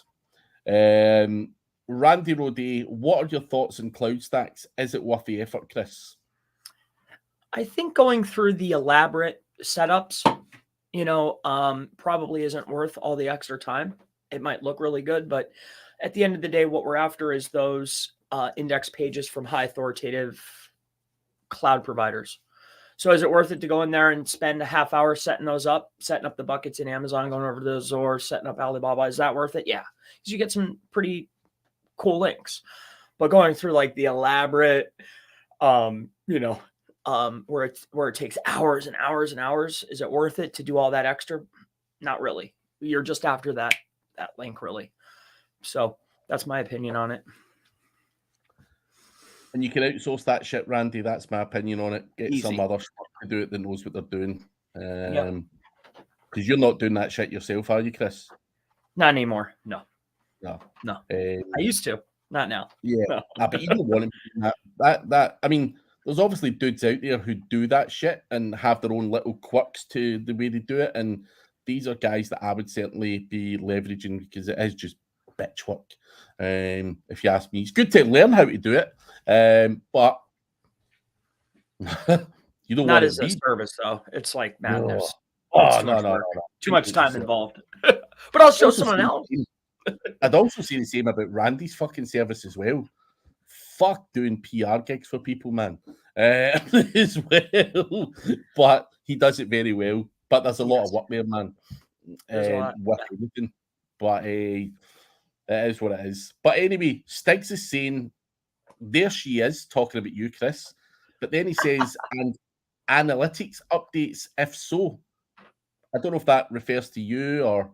Randy Rodé, what are your thoughts on cloud stacks? Is it worth the effort, Chris? I think going through the elaborate setups, you know, probably isn't worth all the extra time. It might look really good, but at the end of the day, what we're after is those index pages from high authoritative cloud providers. So is it worth it to go in there and spend a half hour setting those up, setting up the buckets in Amazon, going over to the Azure, setting up Alibaba? Is that worth it? Yeah, because you get some pretty cool links. But going through like the elaborate, you know, where it takes hours and hours and hours, is it worth it to do all that extra? Not really. You're just after that link, really. So that's my opinion on it. And you can outsource that shit, Randy. That's my opinion on it. Get Easy. some other stuff to do it that knows what they're doing. Because you're not doing that shit yourself, are you, Chris? Not anymore. No. I used to. Not now. Yeah, no. But you don't want to that. I mean, there's obviously dudes out there who do that shit and have their own little quirks to the way they do it, and these are guys that I would certainly be leveraging because it is just bitch work. If you ask me, it's good to learn how to do it, but you don't not want as to a service though. It's like madness. No. Too much time involved. But I'll show someone else. I'd also say the same about Randy's fucking service as well. Fuck doing PR gigs for people, man, as well. But he does it very well. But there's a lot of work there, man. With everything. But it is what it is. But anyway, Stiggs is saying, there she is talking about you, Chris. But then he says, and analytics updates, if so. I don't know if that refers to you or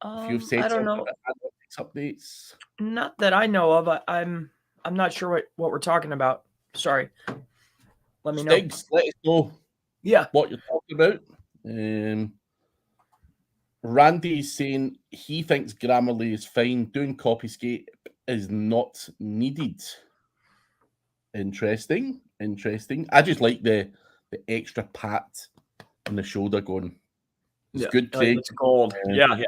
if you've said I don't know. Analytics updates. Not that I know of. I'm not sure what we're talking about. Sorry. Let me know. Stiggs, let us know. Yeah. What you're talking about. Randy's saying he thinks Grammarly is fine. Doing Copyscape is not needed. Interesting. I just like the extra pat on the shoulder going. It's good, Craig. It's gold. Yeah.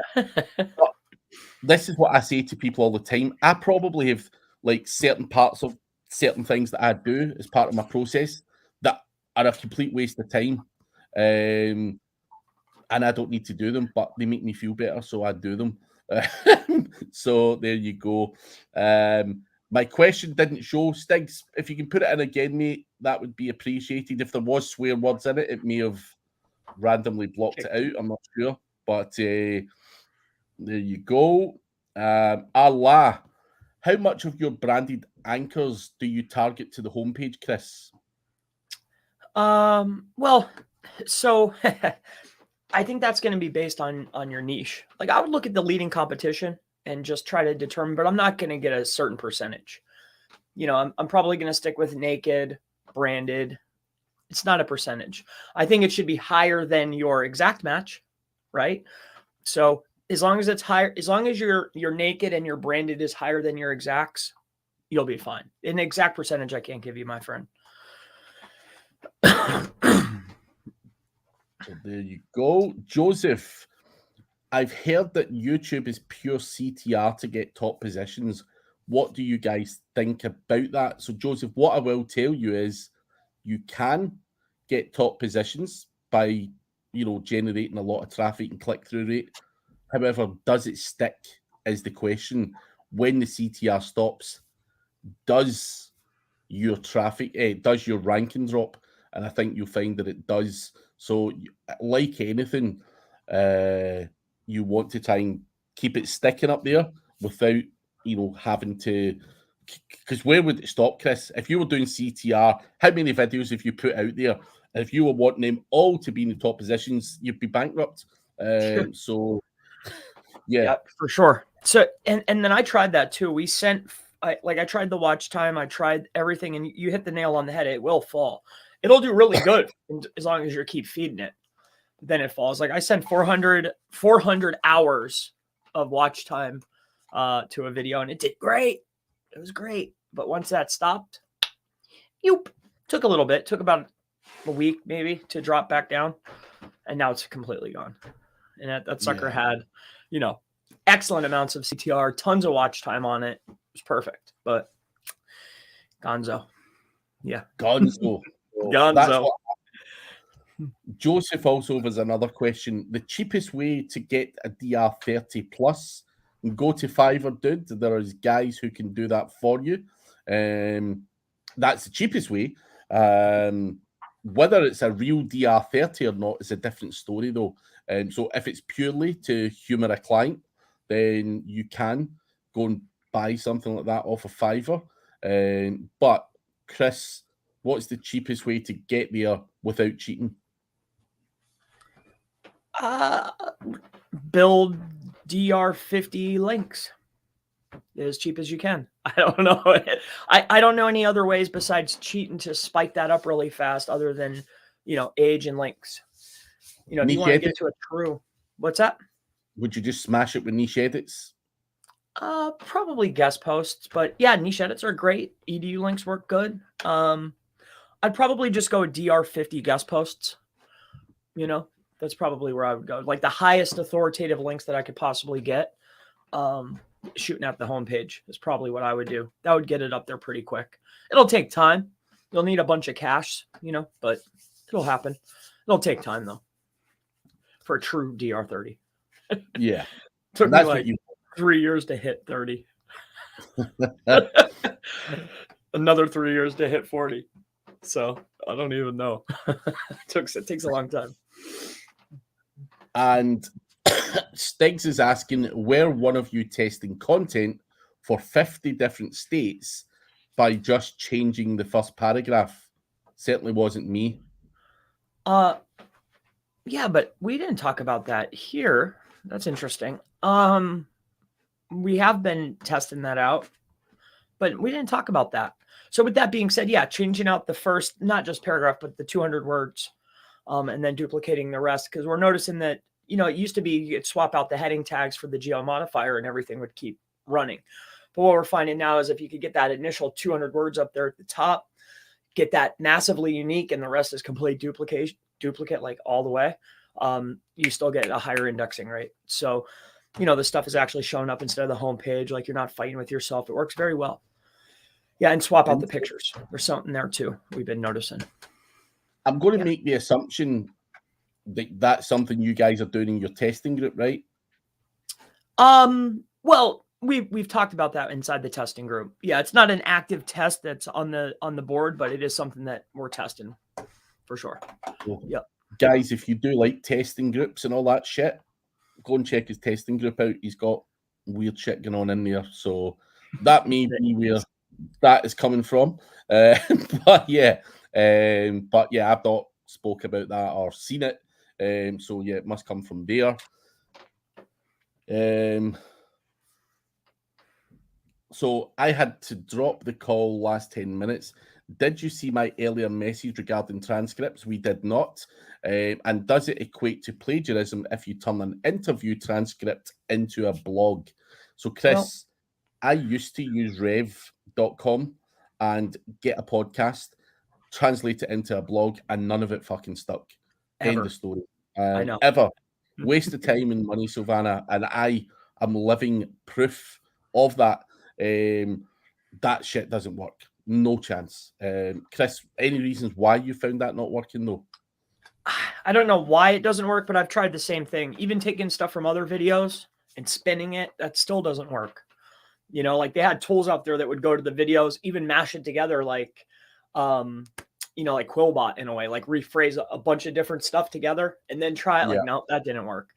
This is what I say to people all the time. I probably have like certain parts of certain things that I do as part of my process that are a complete waste of time. And I don't need to do them, but they make me feel better, so I do them. So there you go. My question didn't show, Stiggs. If you can put it in again, mate, that would be appreciated. If there was swear words in it, it may have randomly blocked it out. I'm not sure, but there you go. Allah, how much of your branded anchors do you target to the homepage, Chris? Well, so I think that's going to be based on your niche. Like I would look at the leading competition and just try to determine, but I'm not going to get a certain percentage. You know, I'm probably going to stick with naked, branded. It's not a percentage. I think it should be higher than your exact match, right? So as long as it's higher, as long as your naked and your branded is higher than your exacts, you'll be fine. An exact percentage I can't give you, my friend. So there you go. Joseph, I've heard that YouTube is pure CTR to get top positions. What do you guys think about that? So, Joseph, what I will tell you is you can get top positions by, generating a lot of traffic and click-through rate. However, does it stick is the question. When the CTR stops, does your traffic, does your ranking drop? And I think you'll find that it does. So, like anything, you want to try and keep it sticking up there without, having to. Because where would it stop, Chris? If you were doing CTR, how many videos have you put out there? If you were wanting them all to be in the top positions, you'd be bankrupt. So, yeah, for sure. So, and then I tried that too. We sent, I tried the watch time, I tried everything, and you hit the nail on the head. It will fall. It'll do really good as long as you keep feeding it. Then it falls. Like I sent 400 hours of watch time to a video, and it did great. It was great. But once that stopped, took a little bit, took about a week maybe to drop back down, and now it's completely gone. And that sucker had, excellent amounts of CTR, tons of watch time on it. It was perfect, but gonzo. Yeah. Gonzo. Gonzo. Joseph also has another question. The cheapest way to get a DR30 plus and go to Fiverr, dude. There is guys who can do that for you. That's the cheapest way. Whether it's a real DR30 or not is a different story, though. So if it's purely to humor a client, then you can go and buy something like that off of Fiverr. But Chris, what's the cheapest way to get there without cheating? Build DR50 links as cheap as you can. I don't know. I don't know any other ways besides cheating to spike that up really fast other than, age and links. If you want to get to a true, what's that? Would you just smash it with niche edits? Probably guest posts, but yeah, niche edits are great. EDU links work good. I'd probably just go with DR50 guest posts. That's probably where I would go. Like the highest authoritative links that I could possibly get. Shooting at the homepage is probably what I would do. That would get it up there pretty quick. It'll take time. You'll need a bunch of cash, but it'll happen. It'll take time though. For a true DR30. Yeah. Took me like 3 years to hit 30. Another 3 years to hit 40. So I don't even know. It takes a long time. And Stiggs is asking, were one of you testing content for 50 different states by just changing the first paragraph? Certainly wasn't me. Yeah, but we didn't talk about that here. That's interesting. We have been testing that out, but we didn't talk about that. So with that being said, yeah, changing out the first, not just paragraph, but the 200 words, and then duplicating the rest. Because we're noticing that, it used to be you could swap out the heading tags for the geo modifier and everything would keep running. But what we're finding now is if you could get that initial 200 words up there at the top, get that massively unique and the rest is complete duplicate like all the way, you still get a higher indexing rate. So, the stuff is actually showing up instead of the homepage. Like you're not fighting with yourself. It works very well. Yeah. And swap out the pictures. There's something there too. We've been noticing. I'm going to make the assumption that that's something you guys are doing in your testing group, right? Well, we've talked about that inside the testing group. Yeah, it's not an active test that's on the board, but it is something that we're testing for sure. Cool. Yeah. Guys, if you do like testing groups and all that shit, go and check his testing group out. He's got weird shit going on in there. So that may be where that is coming from. But yeah, I've not spoke about that or seen it. So yeah, it must come from there. So I had to drop the call last 10 minutes. Did you see my earlier message regarding transcripts? We did not. And does it equate to plagiarism if you turn an interview transcript into a blog? So, Chris, I used to use rev.com and get a podcast, translate it into a blog, and none of it fucking stuck. End of story. I know. Ever. Waste of time and money, Silvana. And I am living proof of that. That shit doesn't work. No chance. Chris, any reasons why you found that not working though? I don't know why it doesn't work, but I've tried the same thing. Even taking stuff from other videos and spinning it, that still doesn't work. You know, like they had tools out there that would go to the videos, even mash it together like, you know, like Quillbot in a way, like rephrase a bunch of different stuff together and then try it. Like, no, that didn't work.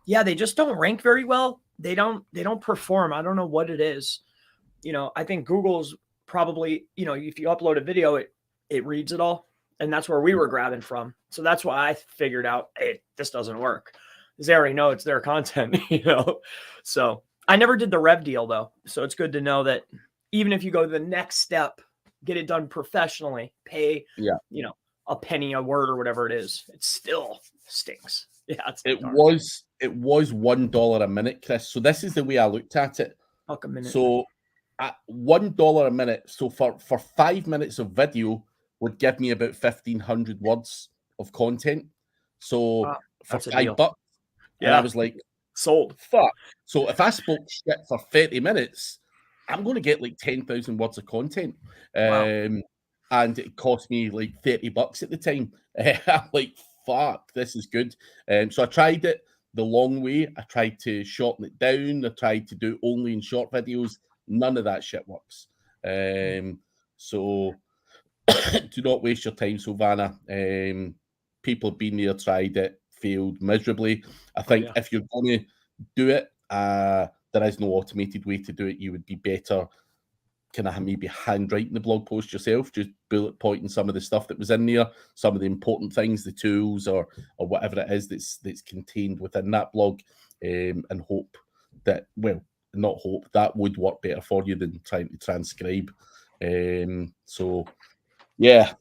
Yeah, they just don't rank very well. They don't perform. I don't know what it is. You know, I think Google's probably, you know, if you upload a video, it reads it all. And that's where we were grabbing from. So that's why I figured out, hey, this doesn't work. Because they already know it's their content, you know. So I never did the rev deal though. So it's good to know that even if you go to the next step, get it done professionally, pay, you know, a penny a word or whatever it is, it still stinks. Yeah, it was $1 a minute, Chris. So this is the way I looked at it. Fuck a minute. So at $1 a minute, so for 5 minutes of video would give me about 1,500 words of content. So for $5, and I was like, sold. Fuck. So if I spoke shit for 30 minutes, I'm going to get like 10,000 words of content. And it cost me like $30 at the time. I'm like, fuck, this is good. So I tried it the long way. I tried to shorten it down. I tried to do only in short videos. None of that shit works. So do not waste your time, Silvana. People have been there, tried it, failed miserably. I think if you're going to do it, there is no automated way to do it. You would be better kind of maybe handwriting the blog post yourself, just bullet pointing some of the stuff that was in there, some of the important things, the tools or whatever it is that's contained within that blog, and hope that, well, not hope, that would work better for you than trying to transcribe. So yeah.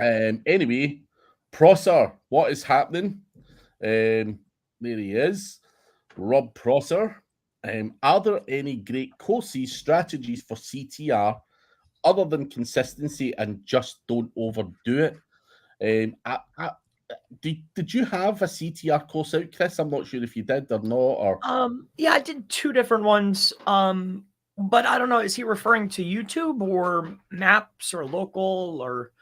Anyway, Prosser, what is happening? There he is, Rob Prosser. Are there any great courses, strategies for CTR other than consistency and just don't overdo it? Did you have a CTR course out, Chris? I'm not sure if you did or not. Or yeah, I did 2 different ones. But I don't know, is he referring to YouTube or maps or local, or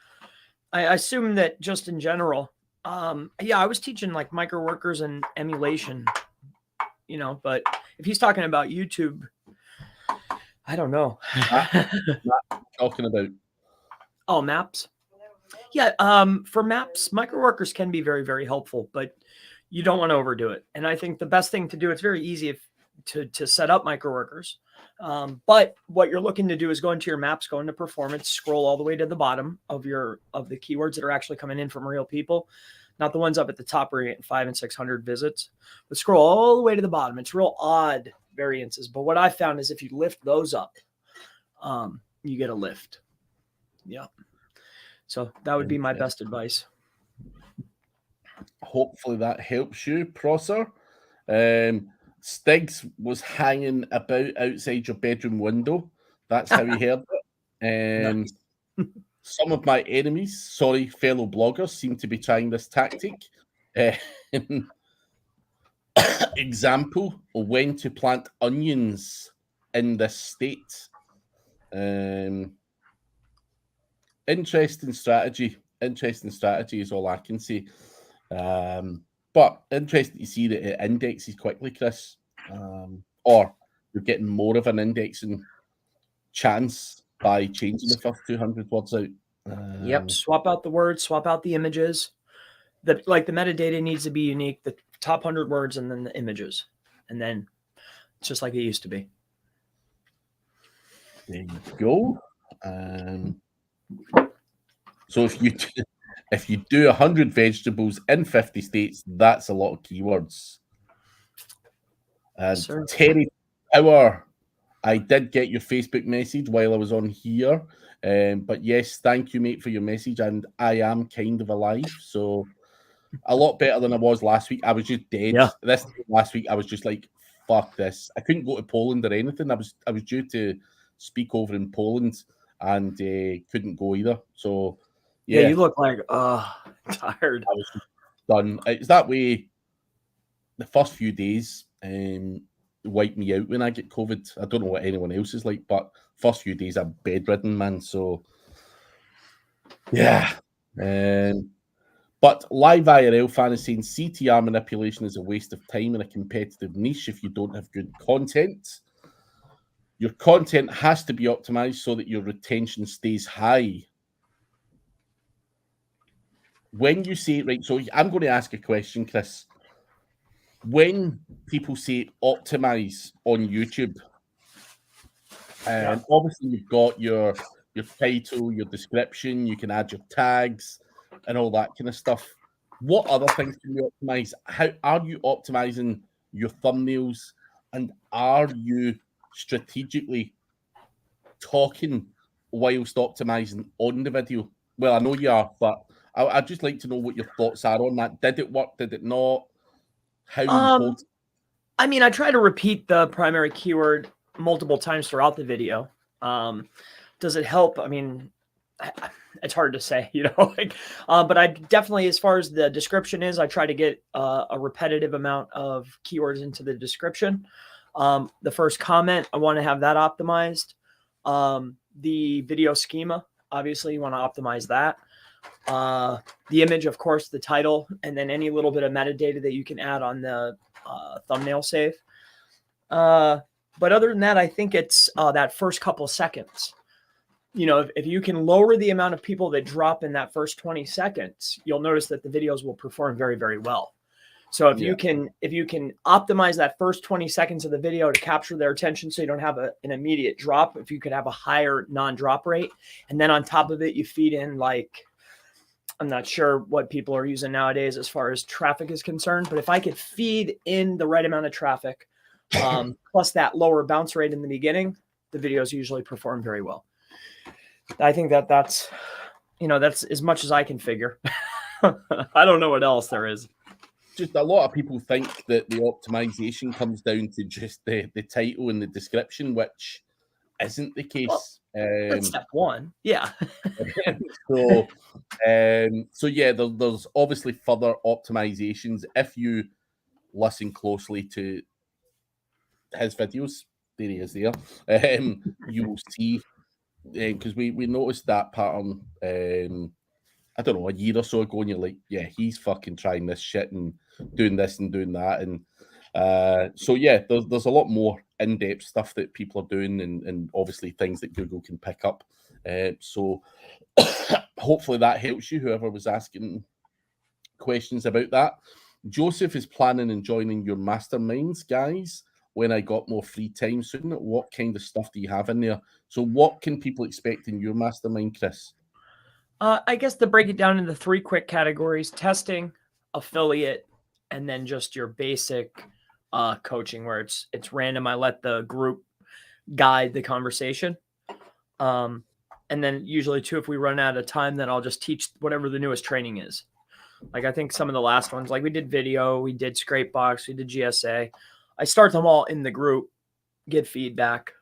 I assume that just in general. Yeah, I was teaching like micro workers and emulation, you know, but if he's talking about YouTube, I don't know. Talking about maps. Yeah, for maps, micro workers can be very, very helpful, but you don't want to overdo it. And I think the best thing to do, it's very easy to set up micro workers. But what you're looking to do is go into your maps, go into performance, scroll all the way to the bottom of the keywords that are actually coming in from real people, not the ones up at the top where you're getting 500 and 600 visits, but scroll all the way to the bottom. It's real odd variances. But what I found is if you lift those up, you get a lift. Yeah. So that would be my best advice. Hopefully that helps you, Prosser. Stiggs was hanging about outside your bedroom window. That's how he heard it. Some of my enemies, sorry, fellow bloggers, seem to be trying this tactic. Example of when to plant onions in this state. Interesting strategy. Interesting strategy is all I can say. But interesting to see that it indexes quickly, Chris. Or you're getting more of an indexing chance by changing the first 200 words out. Yep. Swap out the words, swap out the images. The metadata needs to be unique. The top 100 words and then the images. And then it's just like it used to be. There you go. So if you do 100 vegetables in 50 states, that's a lot of keywords. And Terry Power I did get your Facebook message while I was on here. But yes, thank you, mate, for your message. And I am kind of alive. So a lot better than I was last week. I was just dead. Yeah. This last week, I was just like, fuck this. I couldn't go to Poland or anything. I was due to speak over in Poland and couldn't go either. So Yeah, yeah, you look like tired. I was just done. It's that way. The first few days wiped me out when I get COVID. I don't know what anyone else is like, but first few days I'm bedridden, man. So yeah. But live IRL fan is saying CTR manipulation is a waste of time in a competitive niche if you don't have good content. Your content has to be optimized so that your retention stays high. When you say, right, so I'm going to ask a question, Chris. When people say optimize on YouTube, obviously you've got your title, your description, you can add your tags and all that kind of stuff. What other things can you optimize? How are you optimizing your thumbnails? And are you strategically talking whilst optimizing on the video? Well, I know you are, but I'd just like to know what your thoughts are on that. Did it work? Did it not? How important? I mean, I try to repeat the primary keyword multiple times throughout the video. Does it help? I mean, it's hard to say, you know, like, but I definitely, as far as the description is, I try to get a repetitive amount of keywords into the description. The first comment, I want to have that optimized. The video schema, obviously you want to optimize that. The image, of course, the title, and then any little bit of metadata that you can add on the thumbnail save. But other than that, I think it's that first couple seconds. You know, if you can lower the amount of people that drop in that first 20 seconds, you'll notice that the videos will perform very, very well. So if you can optimize that first 20 seconds of the video to capture their attention so you don't have an immediate drop, if you could have a higher non-drop rate, and then on top of it, you feed in, like, I'm not sure what people are using nowadays as far as traffic is concerned, but if I could feed in the right amount of traffic, plus that lower bounce rate in the beginning, the videos usually perform very well. I think that's, you know, that's as much as I can figure. I don't know what else there is. Just a lot of people think that the optimization comes down to just the title and the description, which isn't the case. Well, that's step one. Yeah. So yeah, there's obviously further optimizations. If you listen closely to his videos, there he is there, you will see, because we noticed that pattern, I don't know, a year or so ago, and you're like, yeah, he's fucking trying this shit and doing this and doing that. And so yeah, there's a lot more in-depth stuff that people are doing, and obviously things that Google can pick up. So hopefully that helps you, whoever was asking questions about that. Joseph is planning on joining your masterminds, guys, when I got more free time soon. What kind of stuff do you have in there? So what can people expect in your mastermind, Chris? I guess to break it down into 3 quick categories: testing, affiliate, and then just your basic coaching, where it's random. I let the group guide the conversation. And then usually too, if we run out of time, then I'll just teach whatever the newest training is. Like, I think some of the last ones, like we did video, we did Scrapebox, we did GSA. I start them all in the group, get feedback,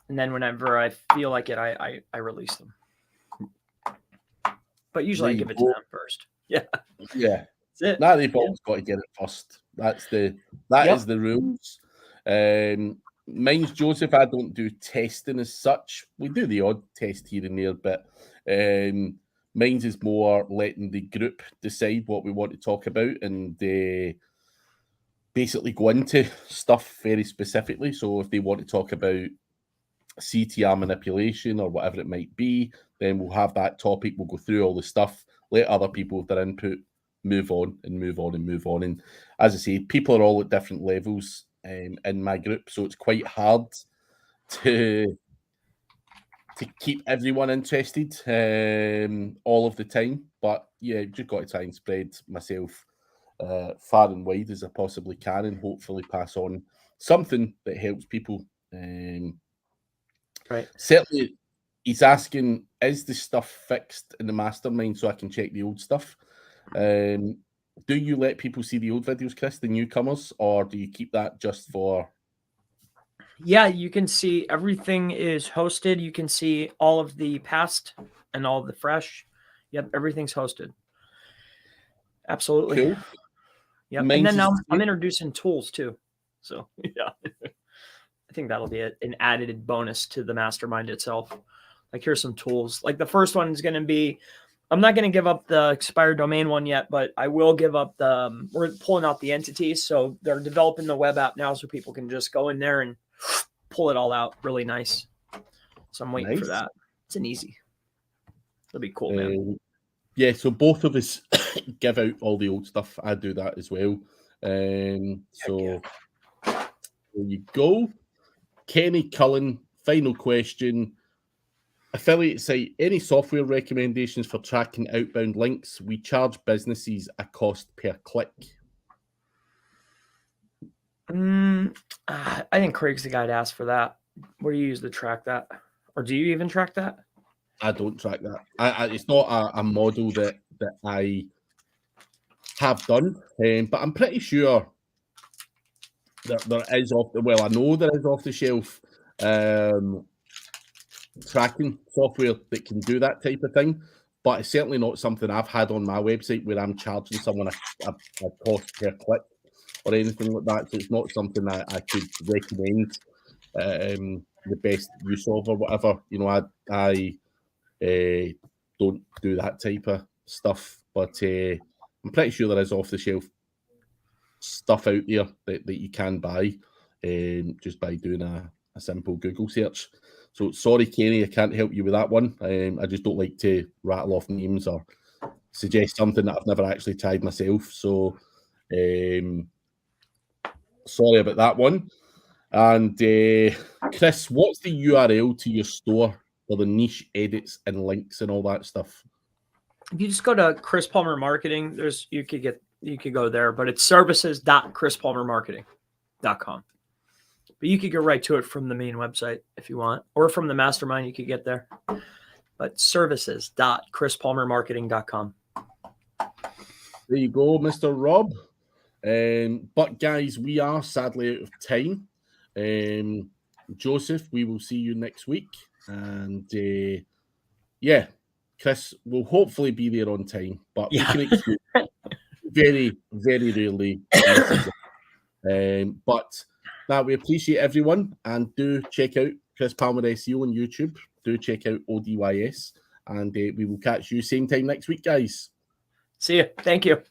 and then whenever I feel like it, I release them. But usually I give it to them first. Yeah. Yeah. That's it. Now they've always got to get it first. That is the rules. Mine's Joseph. I don't do testing as such. We do the odd test here and there, but mine's is more letting the group decide what we want to talk about, and basically go into stuff very specifically. So if they want to talk about CTR manipulation or whatever it might be, then we'll have that topic. We'll go through all the stuff, let other people with their input, move on and move on and move on. And as I say, people are all at different levels in my group, so it's quite hard to keep everyone interested all of the time. But yeah, just got to try and spread myself far and wide as I possibly can, and hopefully pass on something that helps people Right. Certainly, he's asking, is the stuff fixed in the mastermind so I can check the old stuff? Do you let people see the old videos, Chris, the newcomers, or do you keep that just for... Yeah, you can see everything is hosted. You can see all of the past and all of the fresh. Yep, everything's hosted. Absolutely. Cool. Yep. Mine's and then now is- I'm introducing tools too. So yeah, I think that'll be an added bonus to the mastermind itself. Like, here's some tools. Like, the first one is going to be, I'm not going to give up the expired domain one yet, but I will give up the, we're pulling out the entities. So they're developing the web app now so people can just go in there and pull it all out. Really nice. So I'm waiting for that. It's an easy. It'll be cool, man. Yeah, so both of us give out all the old stuff. I do that as well. So there you go. Kenny Cullen, final question. Affiliate site, any software recommendations for tracking outbound links? We charge businesses a cost per click. I think Craig's the guy to ask for that. What do you use to track that? Or do you even track that? I don't track that. It's not a model that I have done, but I'm pretty sure that there is I know there is off the shelf tracking software that can do that type of thing, but it's certainly not something I've had on my website where I'm charging someone a cost per click or anything like that. So it's not something that I could recommend the best use of or whatever. You know, I don't do that type of stuff, but I'm pretty sure there is off the shelf stuff out there that you can buy just by doing a simple Google search. So sorry, Kenny, I can't help you with that one. I just don't like to rattle off names or suggest something that I've never actually tried myself. So sorry about that one. And Chris, what's the URL to your store for the niche edits and links and all that stuff? If you just go to Chris Palmer Marketing, you could go there, but it's services.chrispalmermarketing.com. But you could go right to it from the main website if you want, or from the mastermind, you could get there. But services.chrispalmermarketing.com. There you go, Mr. Rob. But guys, we are sadly out of time. Joseph, we will see you next week. And yeah, Chris will hopefully be there on time, but we can excuse very, very rarely. But now we appreciate everyone, and do check out Chris Palmer SEO on YouTube. Do check out ODYS, and we will catch you same time next week, guys. See you. Thank you.